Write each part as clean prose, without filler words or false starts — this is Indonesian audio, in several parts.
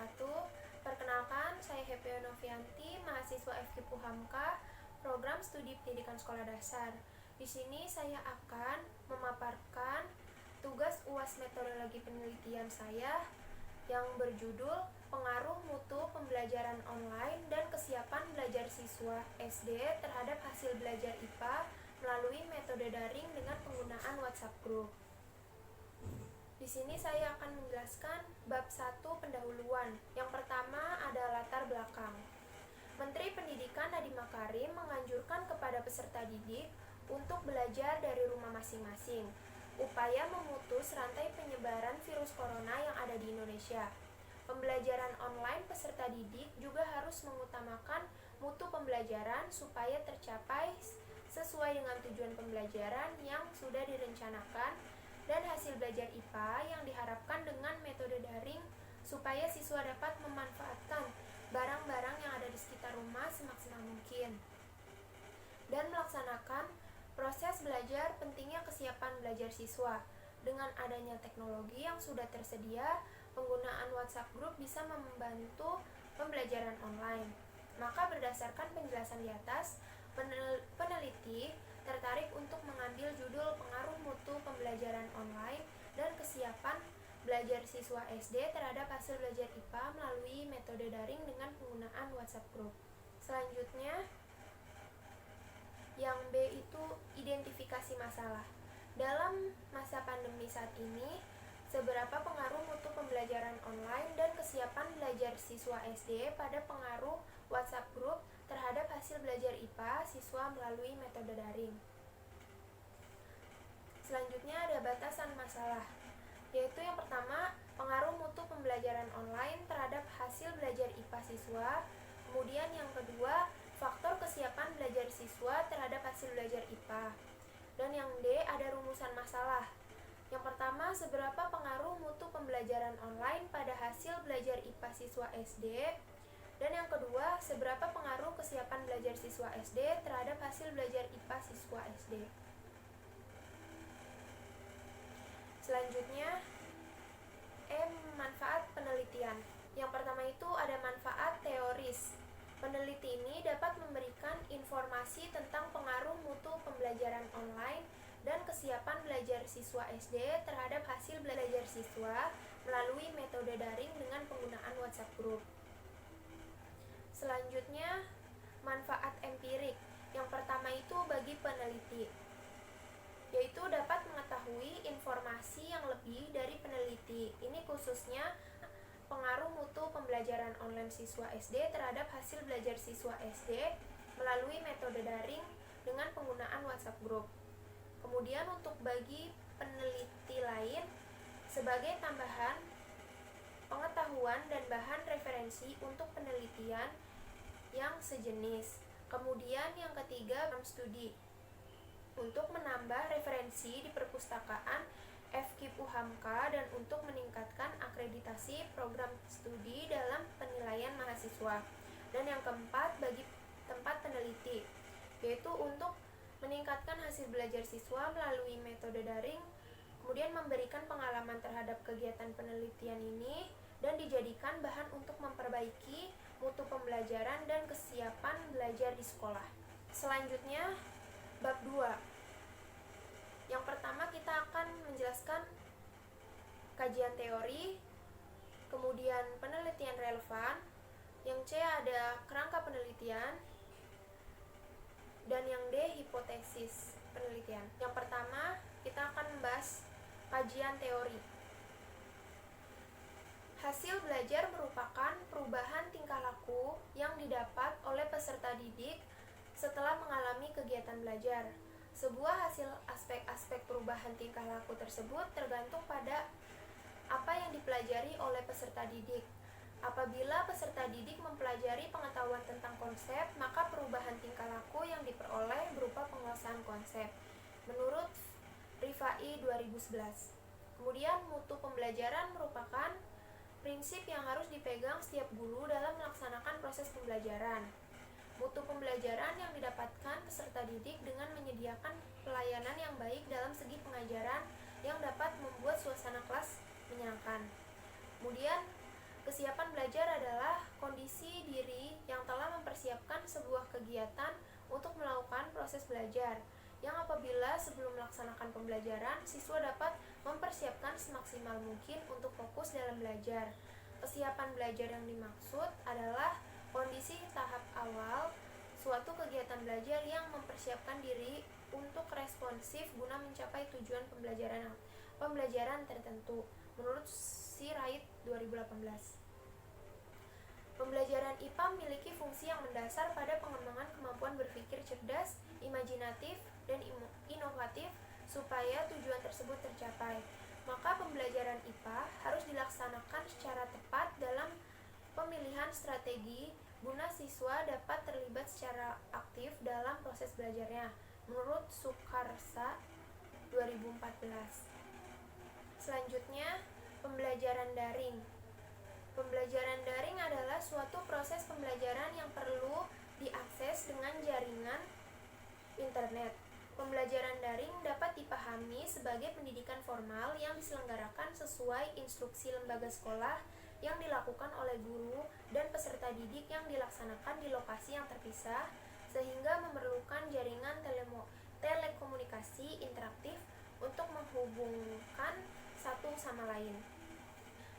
wabarakatuh. Perkenalkan, saya Happy Novianti, mahasiswa FKIP UHAMKA, program studi pendidikan sekolah dasar. Di sini saya akan memaparkan tugas UAS metodologi penelitian saya yang berjudul Pengaruh Mutu Pembelajaran Online dan Kesiapan Belajar Siswa SD terhadap Hasil Belajar IPA melalui metode daring dengan penggunaan WhatsApp Group. Di sini saya akan menjelaskan bab 1 pendahuluan. Yang pertama ada latar belakang. Menteri Pendidikan Nadiem Makarim menganjurkan kepada peserta didik untuk belajar dari rumah masing-masing, upaya memutus rantai penyebaran virus corona yang ada di Indonesia. Pembelajaran online peserta didik juga harus mengutamakan mutu pembelajaran supaya tercapai sesuai dengan tujuan pembelajaran yang sudah direncanakan dan hasil belajar IPA yang diharapkan dengan metode daring supaya siswa dapat memanfaatkan barang-barang yang ada di sekitar rumah semaksimal mungkin. Dan melaksanakan proses belajar pentingnya kesiapan belajar siswa. Dengan adanya teknologi yang sudah tersedia, penggunaan WhatsApp Group bisa membantu pembelajaran online. Maka berdasarkan penjelasan di atas, peneliti tertarik untuk mengambil judul Pengaruh Mutu Pembelajaran Online dan Kesiapan Belajar Siswa SD terhadap Hasil Belajar IPA melalui metode daring dengan penggunaan WhatsApp Group. Selanjutnya, yang B itu identifikasi masalah. Dalam masa pandemi saat ini, seberapa pengaruh mutu pembelajaran online dan kesiapan belajar siswa SD pada pengaruh WhatsApp Group terhadap hasil belajar IPA siswa melalui metode daring. Selanjutnya ada batasan masalah, yaitu yang pertama, pengaruh mutu pembelajaran online terhadap hasil belajar IPA siswa. Kemudian yang kedua, faktor kesiapan belajar siswa terhadap hasil belajar IPA. Dan yang D, ada rumusan masalah. Yang pertama, seberapa pengaruh mutu pembelajaran online pada hasil belajar IPA siswa SD. Dan yang kedua, seberapa pengaruh kesiapan belajar siswa SD terhadap hasil belajar IPA siswa SD. Selanjutnya, manfaat penelitian. Yang pertama itu ada manfaat teoris. Peneliti ini dapat memberikan informasi tentang pengaruh mutu pembelajaran online dan kesiapan belajar siswa SD terhadap hasil belajar siswa melalui metode daring dengan penggunaan WhatsApp Group. Selanjutnya, manfaat empirik. Yang pertama itu bagi peneliti, yaitu dapat mengetahui informasi yang lebih dari peneliti. Ini khususnya pengaruh mutu pembelajaran online siswa SD terhadap hasil belajar siswa SD melalui metode daring dengan penggunaan WhatsApp Group. Kemudian untuk bagi peneliti lain, sebagai tambahan pengetahuan dan bahan referensi untuk penelitian yang sejenis. Kemudian yang ketiga, studi untuk menambah referensi di perpustakaan FKIP UHAMKA dan untuk meningkatkan akreditasi program studi dalam penilaian mahasiswa. Dan yang keempat, bagi tempat peneliti, yaitu untuk meningkatkan hasil belajar siswa melalui metode daring, kemudian memberikan pengalaman terhadap kegiatan penelitian ini dan dijadikan bahan untuk memperbaiki mutu pembelajaran dan kesiapan belajar di sekolah. Selanjutnya, bab 2. Yang pertama kita akan menjelaskan kajian teori, kemudian penelitian relevan, yang C ada kerangka penelitian, dan yang D hipotesis penelitian. Yang pertama kita akan membahas kajian teori. Hasil belajar merupakan perubahan tingkah laku yang didapat oleh peserta didik setelah mengalami kegiatan belajar. Sebuah hasil aspek-aspek perubahan tingkah laku tersebut tergantung pada apa yang dipelajari oleh peserta didik. Apabila peserta didik mempelajari pengetahuan tentang konsep, maka perubahan tingkah laku yang diperoleh berupa penguasaan konsep, menurut Rifai 2011. Kemudian mutu pembelajaran merupakan prinsip yang harus dipegang setiap guru dalam melaksanakan proses pembelajaran. Mutu pembelajaran yang didapatkan peserta didik dengan menyediakan pelayanan yang baik dalam segi pengajaran yang dapat membuat suasana kelas menyenangkan. Kemudian, Kesiapan belajar adalah kondisi diri yang telah mempersiapkan sebuah kegiatan untuk melakukan proses belajar, yang apabila sebelum melaksanakan pembelajaran, siswa dapat mempersiapkan semaksimal mungkin untuk fokus dalam belajar. Kesiapan belajar yang dimaksud adalah kondisi tahap awal suatu kegiatan belajar yang mempersiapkan diri untuk responsif guna mencapai tujuan pembelajaran tertentu, menurut Sirait 2018. Pembelajaran IPA memiliki fungsi yang mendasar pada pengembangan kemampuan berpikir cerdas, imajinatif, dan inovatif supaya tujuan tersebut tercapai. Maka pembelajaran IPA harus dilaksanakan secara tepat dalam pemilihan strategi guna siswa dapat terlibat secara aktif dalam proses belajarnya, menurut Sukarsa 2014. Selanjutnya, pembelajaran daring. Pembelajaran daring adalah suatu proses pembelajaran yang perlu diakses dengan jaringan internet. Pembelajaran daring dapat dipahami sebagai pendidikan formal yang diselenggarakan sesuai instruksi lembaga sekolah yang dilakukan oleh guru dan peserta didik yang dilaksanakan di lokasi yang terpisah, sehingga memerlukan jaringan telekomunikasi interaktif untuk menghubungkan satu sama lain.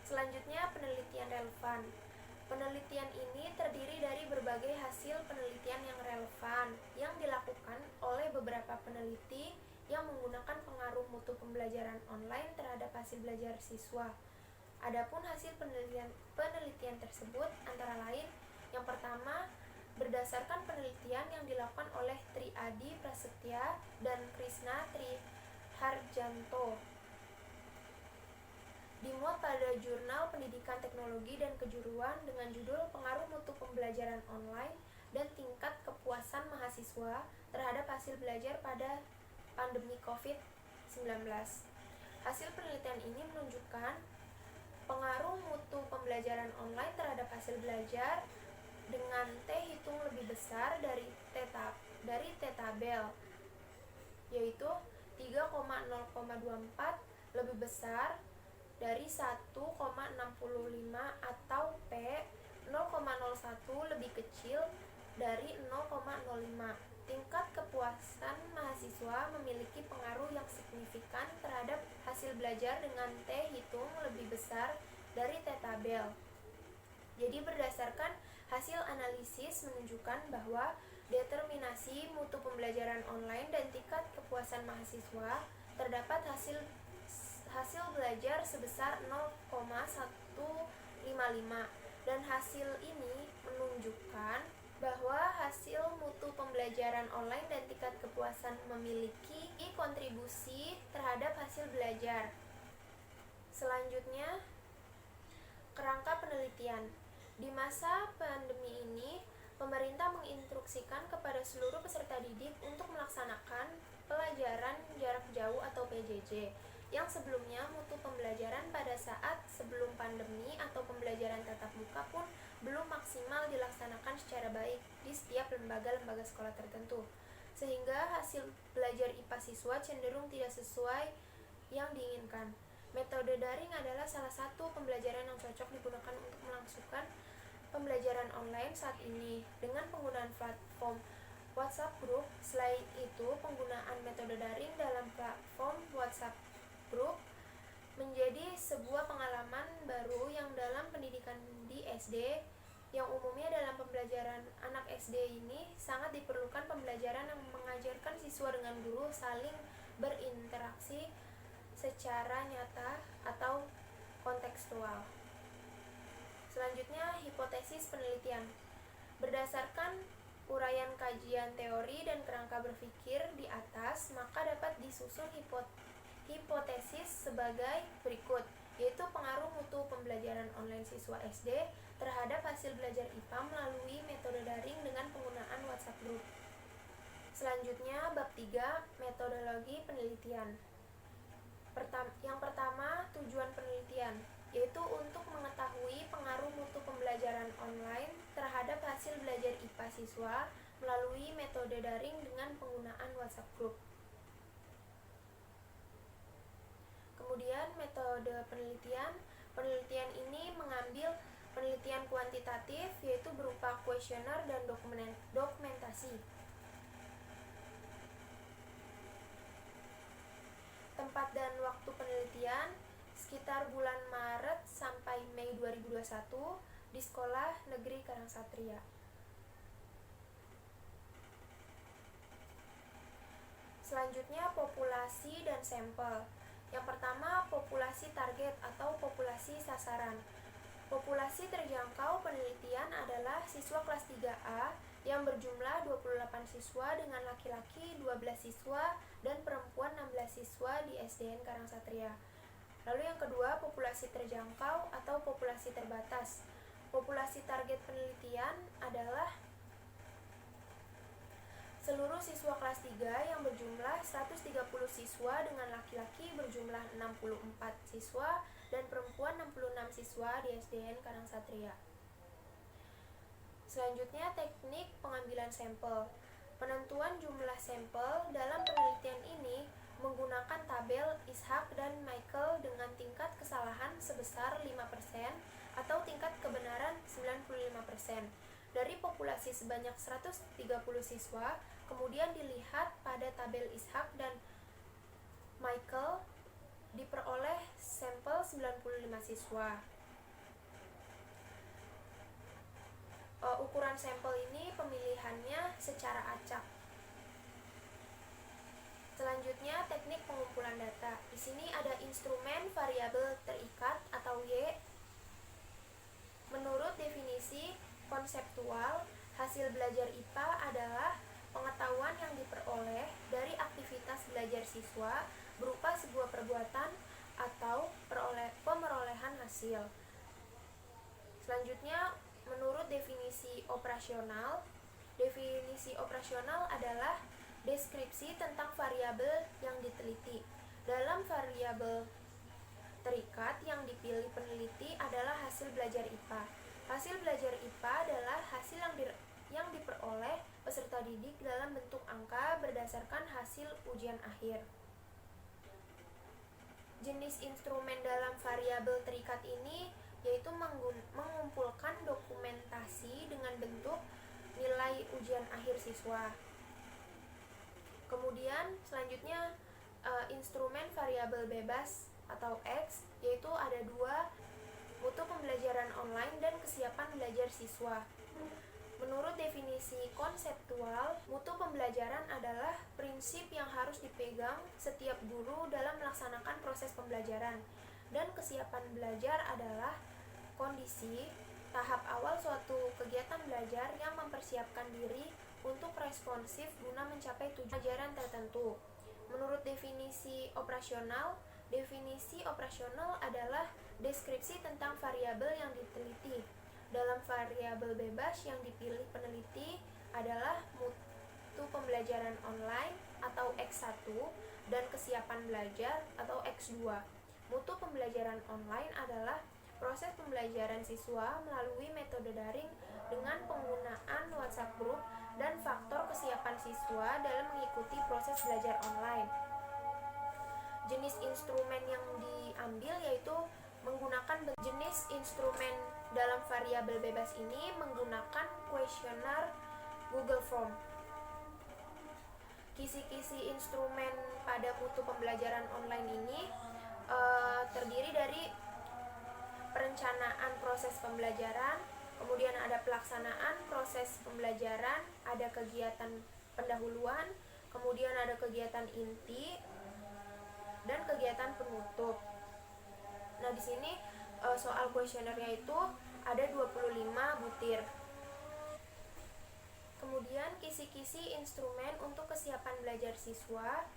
Selanjutnya, penelitian relevan. Penelitian ini terdiri dari berbagai hasil penelitian yang relevan yang dilakukan oleh beberapa peneliti yang menggunakan pengaruh mutu pembelajaran online terhadap hasil belajar siswa. Adapun hasil penelitian tersebut antara lain, yang pertama, berdasarkan penelitian yang dilakukan oleh Tri Adi Prasetya dan Krishna Triharjanto, dimuat pada jurnal Pendidikan Teknologi dan Kejuruan dengan judul Pengaruh Mutu Pembelajaran Online dan Tingkat Kepuasan Mahasiswa Terhadap Hasil Belajar pada Pandemi COVID-19. Hasil penelitian ini menunjukkan pengaruh mutu pembelajaran online terhadap hasil belajar dengan T hitung lebih besar dari T-tabel, yaitu 3,024 lebih besar dari 1,65 atau P 0,01 lebih kecil dari 0,05. Tingkat kepuasan mahasiswa memiliki pengaruh yang signifikan terhadap hasil belajar dengan T hitung lebih besar dari T-tabel. Jadi berdasarkan hasil analisis menunjukkan bahwa determinasi mutu pembelajaran online dan tingkat kepuasan mahasiswa terdapat hasil belajar sebesar 0,155, dan hasil ini menunjukkan bahwa hasil mutu pembelajaran online dan tingkat kepuasan memiliki kontribusi terhadap hasil belajar. Selanjutnya, kerangka penelitian. Di masa pandemi ini, pemerintah menginstruksikan kepada seluruh peserta didik untuk melaksanakan pelajaran jarak jauh atau PJJ, yang sebelumnya mutu pembelajaran pada saat sebelum pandemi atau pembelajaran tatap muka pun belum maksimal dilaksanakan secara baik di setiap lembaga-lembaga sekolah tertentu, sehingga hasil belajar IPA siswa cenderung tidak sesuai yang diinginkan. Metode daring adalah salah satu pembelajaran yang cocok digunakan untuk melangsungkan pembelajaran online saat ini dengan penggunaan platform WhatsApp Group. Selain itu, penggunaan metode daring dalam platform WhatsApp Group menjadi sebuah pengalaman baru yang dalam pendidikan di SD, yang umumnya dalam pembelajaran anak SD ini sangat diperlukan pembelajaran yang mengajarkan siswa dengan guru saling berinteraksi secara nyata atau kontekstual. Selanjutnya, hipotesis penelitian. Berdasarkan uraian kajian teori dan kerangka berpikir di atas, maka dapat disusun hipotesis sebagai berikut, yaitu pengaruh mutu pembelajaran online siswa SD terhadap hasil belajar IPA melalui metode daring dengan penggunaan WhatsApp Group. Selanjutnya, bab 3, metodologi penelitian. Yang pertama, tujuan penelitian, yaitu untuk mengetahui pengaruh mutu pembelajaran online terhadap hasil belajar IPA siswa melalui metode daring dengan penggunaan WhatsApp Group. Kemudian, metode penelitian. Penelitian ini mengambil Penelitian kuantitatif yaitu berupa kuesioner dan dokumentasi. Tempat dan waktu penelitian sekitar bulan Maret sampai Mei 2021 di Sekolah Negeri Karangsatria. Selanjutnya, populasi dan sampel. Yang pertama, populasi target atau populasi sasaran. Populasi terjangkau penelitian adalah siswa kelas 3A yang berjumlah 28 siswa dengan laki-laki 12 siswa dan perempuan 16 siswa di SDN Karangsatria. Lalu yang kedua, populasi terjangkau atau populasi terbatas. Populasi target penelitian adalah seluruh siswa kelas 3 yang berjumlah 130 siswa dengan laki-laki berjumlah 64 siswa dan perempuan 66 siswa di SDN Karangsatria. Selanjutnya, teknik pengambilan sampel. Penentuan jumlah sampel dalam penelitian ini menggunakan tabel Ishak dan Michael dengan tingkat kesalahan sebesar 5% atau tingkat kebenaran 95%. Dari populasi sebanyak 130 siswa, kemudian dilihat pada tabel Ishak dan Michael diperoleh sampel 95 siswa. Ukuran sampel ini pemilihannya secara acak. Selanjutnya, teknik pengumpulan data. Di sini ada instrumen variabel terikat atau Y. Menurut definisi konseptual, hasil belajar IPA adalah pengetahuan yang diperoleh dari aktivitas belajar siswa berupa sebuah perbuatan atau pemerolehan hasil. Selanjutnya, menurut definisi operasional adalah deskripsi tentang variabel yang diteliti. Dalam variabel terikat yang dipilih peneliti adalah hasil belajar IPA. Hasil belajar IPA adalah hasil yang diperoleh peserta didik dalam bentuk angka berdasarkan hasil ujian akhir. Jenis instrumen dalam variabel terikat ini yaitu mengumpulkan dokumentasi dengan bentuk nilai ujian akhir siswa. Kemudian selanjutnya instrumen variabel bebas atau X, yaitu ada dua, mutu pembelajaran online dan kesiapan belajar siswa. Menurut definisi konseptual, mutu pembelajaran adalah prinsip yang harus dipegang setiap guru dalam melaksanakan proses pembelajaran, dan kesiapan belajar adalah kondisi tahap awal suatu kegiatan belajar yang mempersiapkan diri untuk responsif guna mencapai tujuan pelajaran tertentu. Menurut definisi operasional adalah deskripsi tentang variabel yang diteliti. Dalam variabel bebas yang dipilih peneliti adalah mutu pembelajaran online atau X1 dan kesiapan belajar atau X2. Mutu pembelajaran online adalah proses pembelajaran siswa melalui metode daring dengan penggunaan WhatsApp group dan faktor kesiapan siswa dalam mengikuti proses belajar online. Jenis instrumen yang diambil yaitu menggunakan jenis instrumen dalam variabel bebas ini menggunakan kuesioner Google Form. Kisi-kisi instrumen pada mutu pembelajaran online ini terdiri dari perencanaan proses pembelajaran, kemudian ada pelaksanaan proses pembelajaran, ada kegiatan pendahuluan, kemudian ada kegiatan inti dan kegiatan penutup. Nah, di sini soal kuesionernya itu ada 25 butir. Kemudian kisi-kisi instrumen untuk kesiapan belajar siswa,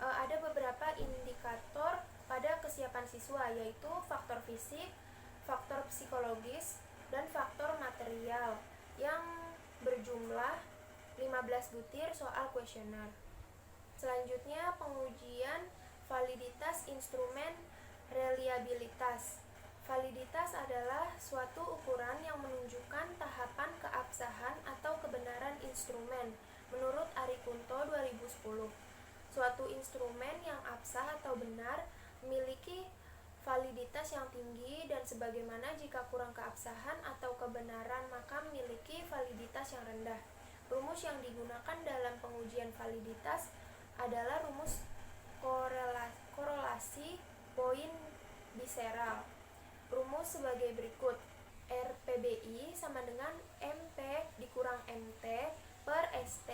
ada beberapa indikator pada kesiapan siswa, yaitu faktor fisik, faktor psikologis, dan faktor material yang berjumlah 15 butir soal kuesioner. Selanjutnya, pengujian validitas instrumen reliabilitas. Validitas adalah suatu ukuran yang menunjukkan tahapan keabsahan atau kebenaran instrumen menurut Arikunto 2010. Suatu instrumen yang absah atau benar memiliki validitas yang tinggi, dan sebagaimana jika kurang keabsahan atau kebenaran maka memiliki validitas yang rendah. Rumus yang digunakan dalam pengujian validitas adalah rumus korelasi poin biseral. Rumus sebagai berikut. RPBI sama dengan MP dikurang MT per ST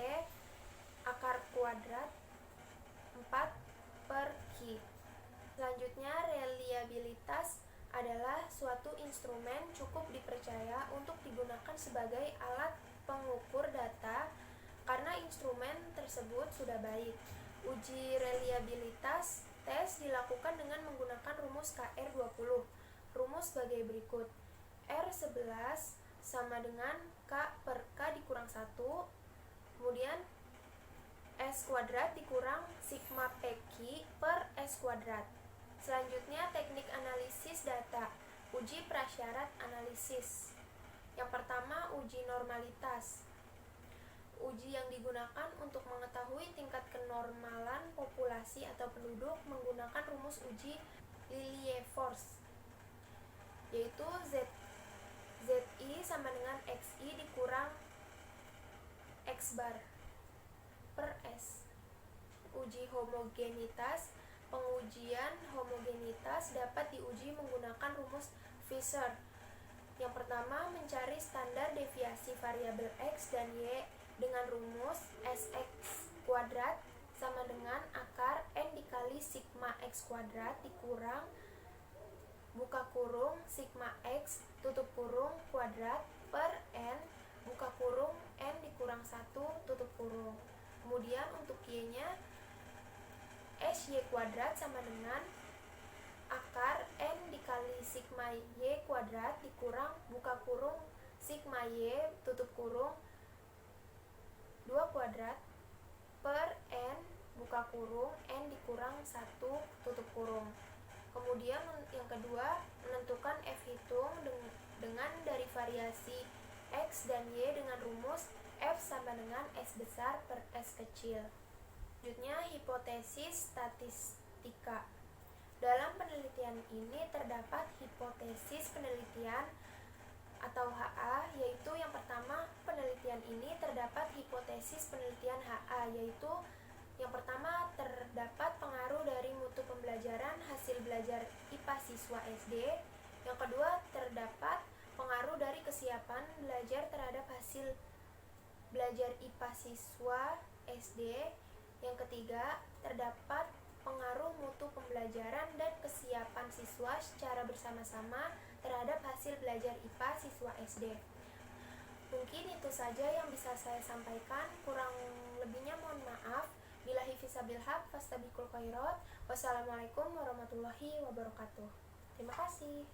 akar kuadrat 4/Q. Selanjutnya, reliabilitas adalah suatu instrumen cukup dipercaya untuk digunakan sebagai alat pengukur data karena instrumen tersebut sudah baik. Uji reliabilitas tes dilakukan dengan menggunakan rumus KR20. Rumus sebagai berikut. R11 sama dengan K per K dikurang 1, kemudian S kuadrat dikurang sigma PQ per S kuadrat. Selanjutnya, teknik analisis data. Uji prasyarat analisis. Yang pertama, uji normalitas. Uji yang digunakan untuk mengetahui tingkat kenormalan populasi atau penduduk menggunakan rumus uji Lilliefors, yaitu ZI sama dengan XI dikurang X bar per S. Uji homogenitas. Pengujian homogenitas dapat diuji menggunakan rumus Fisher. Yang pertama, mencari standar deviasi variabel X dan Y dengan rumus Sx kuadrat sama dengan akar N dikali sigma X kuadrat dikurang buka kurung sigma X tutup kurung kuadrat per N buka kurung N dikurang 1 tutup kurung. Kemudian untuk Y-nya SY kuadrat sama dengan akar N dikali sigma Y kuadrat dikurang buka kurung sigma Y tutup kurung 2 kuadrat per N buka kurung N dikurang 1 tutup kurung. Kemudian yang kedua, menentukan F hitung dengan dari variasi X dan Y dengan rumus F sama dengan S besar per S kecil. Selanjutnya, hipotesis statistika. Dalam penelitian ini terdapat hipotesis penelitian atau HA, yaitu yang pertama, penelitian ini terdapat hipotesis penelitian HA, yaitu yang pertama, terdapat pengaruh dari mutu pembelajaran hasil belajar IPA siswa SD. Yang kedua, terdapat pengaruh dari kesiapan belajar terhadap hasil belajar IPA siswa SD. Yang ketiga, terdapat pengaruh mutu pembelajaran dan kesiapan siswa secara bersama-sama terhadap hasil belajar IPA siswa SD. Mungkin itu saja yang bisa saya sampaikan, kurang lebihnya mohon maaf. Billahi fisabil haq fastabiqul khairat. Wassalamualaikum warahmatullahi wabarakatuh. Terima kasih.